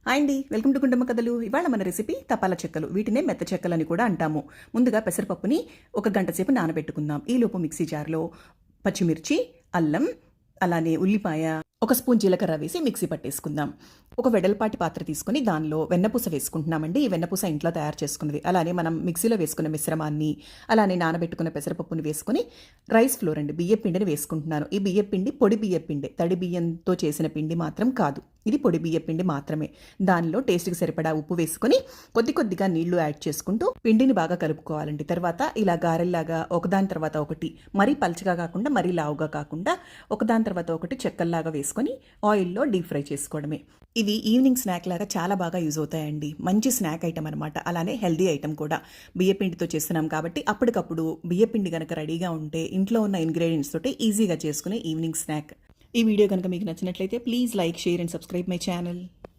Hi అండి, welcome to Gundamma కథలు. ఇవాళ మన రెసిపీ తపాల చెక్కలు. వీటినే మెత్త చెక్కలు అని కూడా అంటాము. ముందుగా పెసరపప్పుని 1 గంట సేపు నానబెట్టుకుందాం. ఈలోపు మిక్సీ జార్లో పచ్చిమిర్చి, అల్లం, అలానే ఉల్లిపాయ, 1 స్పూన్ జీలకర్ర వేసి మిక్సీ పట్టేసుకుందాం. ఒక వెడల్పాటి పాత్ర తీసుకుని దానిలో వెన్నపూస వేసుకుంటున్నామండి. ఈ వెన్నపూస ఇంట్లో తయారు చేసుకున్నది. అలానే మనం మిక్సీలో వేసుకున్న మిశ్రమాన్ని, అలానే నానబెట్టుకున్న పెసరపప్పుని వేసుకుని రైస్ ఫ్లోర్ అండి, బియ్య పిండిని వేసుకుంటున్నాను. ఈ బియ్య పిండి పొడి బియ్య పిండి, తడి బియ్యంతో చేసిన పిండి మాత్రం కాదు. ఇది పొడి బియ్య పిండి మాత్రమే. దానిలో టేస్ట్కి సరిపడా ఉప్పు వేసుకొని కొద్దిగా నీళ్లు యాడ్ చేసుకుంటూ పిండిని బాగా కలుపుకోవాలండి. తర్వాత ఇలా గారెల్లాగా ఒకదాని తర్వాత ఒకటి, మరీ పల్చగా కాకుండా మరీ లావుగా కాకుండా ఒకదాని తర్వాత ఒకటి చెక్కల్లాగా వేసుకొని ఆయిల్లో డీప్ ఫ్రై చేసుకోవడమే. ఇవి ఈవినింగ్ స్నాక్ లాగా చాలా బాగా యూజ్ అవుతాయండి. మంచి స్నాక్ ఐటమ్ అనమాట. అలానే హెల్దీ ఐటమ్ కూడా. బియ్యపిండితో చేస్తున్నాం కాబట్టి అప్పటికప్పుడు బియ్యపిండి కనుక రెడీగా ఉంటే ఇంట్లో ఉన్న ఇంగ్రీడియంట్స్ తోటి ఈజీగా చేసుకునే ఈవినింగ్ స్నాక్. ఈ వీడియో కనుక మీకు నచ్చినట్లయితే please like, share and subscribe my channel.